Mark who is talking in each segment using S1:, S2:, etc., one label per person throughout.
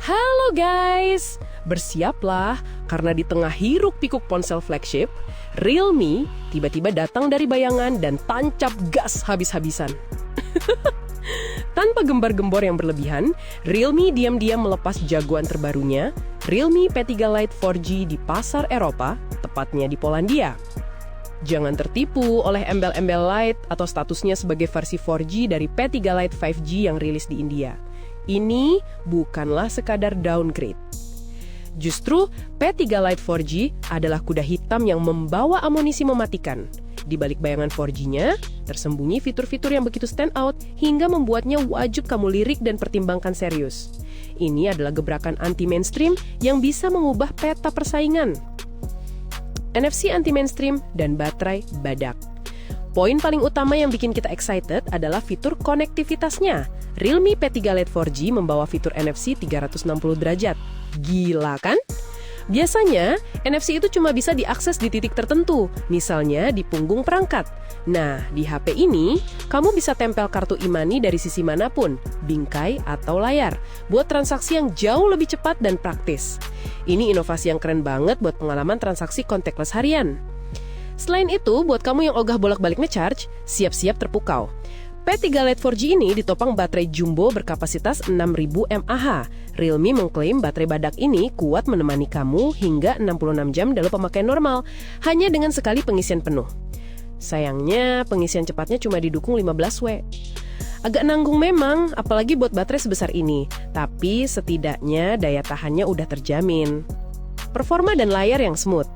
S1: Halo guys, bersiaplah karena di tengah hiruk-pikuk ponsel flagship, Realme tiba-tiba datang dari bayangan dan tancap gas habis-habisan. Tanpa gembar-gembor yang berlebihan, Realme diam-diam melepas jagoan terbarunya, Realme P3 Lite 4G di pasar Eropa, tepatnya di Polandia. Jangan tertipu oleh embel-embel Lite atau statusnya sebagai versi 4G dari P3 Lite 5G yang rilis di India. Ini bukanlah sekadar downgrade. Justru P3 Lite 4G adalah kuda hitam yang membawa amunisi mematikan. Di balik bayangan 4G-nya, tersembunyi fitur-fitur yang begitu stand out hingga membuatnya wajib kamu lirik dan pertimbangkan serius. Ini adalah gebrakan anti-mainstream yang bisa mengubah peta persaingan. NFC anti-mainstream dan baterai badak. Poin paling utama yang bikin kita excited adalah fitur konektivitasnya. Realme P3 Lite 4G membawa fitur NFC 360 derajat. Gila kan? Biasanya, NFC itu cuma bisa diakses di titik tertentu, misalnya di punggung perangkat. Nah, di HP ini, kamu bisa tempel kartu e-money dari sisi manapun, bingkai atau layar, buat transaksi yang jauh lebih cepat dan praktis. Ini inovasi yang keren banget buat pengalaman transaksi contactless harian. Selain itu, buat kamu yang ogah bolak-balik nge-charge, siap-siap terpukau. P3 Lite 4G ini ditopang baterai jumbo berkapasitas 6000 mAh. Realme mengklaim baterai badak ini kuat menemani kamu hingga 66 jam dalam pemakaian normal, hanya dengan sekali pengisian penuh. Sayangnya, pengisian cepatnya cuma didukung 15W. Agak nanggung memang, apalagi buat baterai sebesar ini, tapi setidaknya daya tahannya udah terjamin. Performa dan layar yang smooth.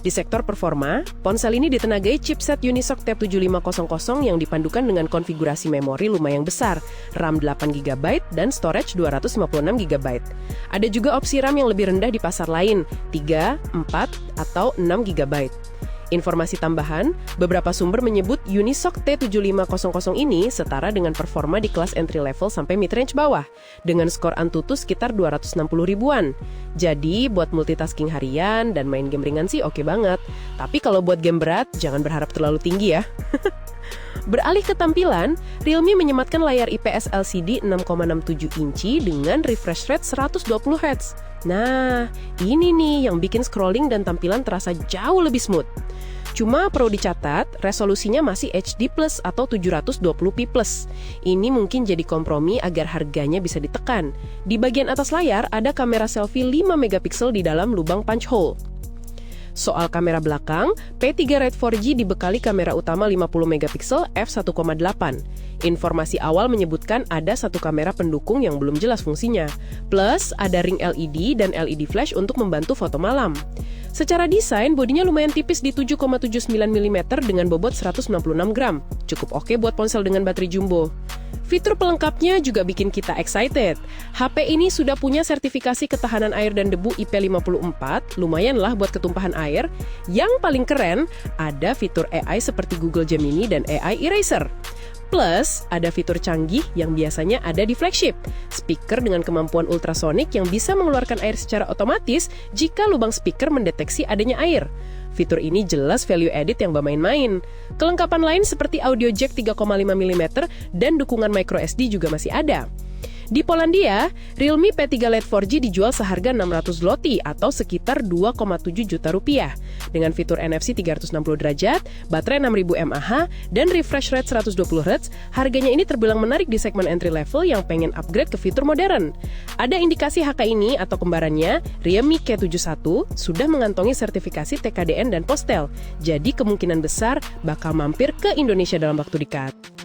S1: Di sektor performa, ponsel ini ditenagai chipset Unisoc T7500 yang dipandukan dengan konfigurasi memori lumayan besar, RAM 8GB dan storage 256GB. Ada juga opsi RAM yang lebih rendah di pasar lain, 3, 4, atau 6GB. Informasi tambahan, beberapa sumber menyebut Unisoc T7500 ini setara dengan performa di kelas entry level sampai mid-range bawah, dengan skor Antutu sekitar 260 ribuan. Jadi, buat multitasking harian dan main game ringan sih oke banget. Tapi kalau buat game berat, jangan berharap terlalu tinggi ya. Beralih ke tampilan, Realme menyematkan layar IPS LCD 6,67 inci dengan refresh rate 120Hz. Nah, ini nih yang bikin scrolling dan tampilan terasa jauh lebih smooth. Cuma perlu dicatat, resolusinya masih HD+ atau 720p+. Ini mungkin jadi kompromi agar harganya bisa ditekan. Di bagian atas layar ada kamera selfie 5MP di dalam lubang punch hole. Soal kamera belakang, P3 Lite 4G dibekali kamera utama 50MP f1.8. Informasi awal menyebutkan ada satu kamera pendukung yang belum jelas fungsinya. Plus, ada ring LED dan LED flash untuk membantu foto malam. Secara desain, bodinya lumayan tipis di 7,79mm dengan bobot 196 gram. Cukup oke buat ponsel dengan baterai jumbo. Fitur pelengkapnya juga bikin kita excited. HP ini sudah punya sertifikasi ketahanan air dan debu IP54, lumayan lah buat ketumpahan air. Yang paling keren, ada fitur AI seperti Google Gemini dan AI Eraser. Plus, ada fitur canggih yang biasanya ada di flagship. Speaker dengan kemampuan ultrasonik yang bisa mengeluarkan air secara otomatis jika lubang speaker mendeteksi adanya air. Fitur ini jelas value added yang bermain-main. Kelengkapan lain seperti audio jack 3,5mm dan dukungan microSD juga masih ada. Di Polandia, Realme P3 Lite 4G dijual seharga 600 zloty atau sekitar 2,7 juta rupiah. Dengan fitur NFC 360 derajat, baterai 6000 mAh, dan refresh rate 120Hz, harganya ini terbilang menarik di segmen entry level yang pengen upgrade ke fitur modern. Ada indikasi HK ini atau kembarannya, Realme K71 sudah mengantongi sertifikasi TKDN dan Postel. Jadi kemungkinan besar bakal mampir ke Indonesia dalam waktu dekat.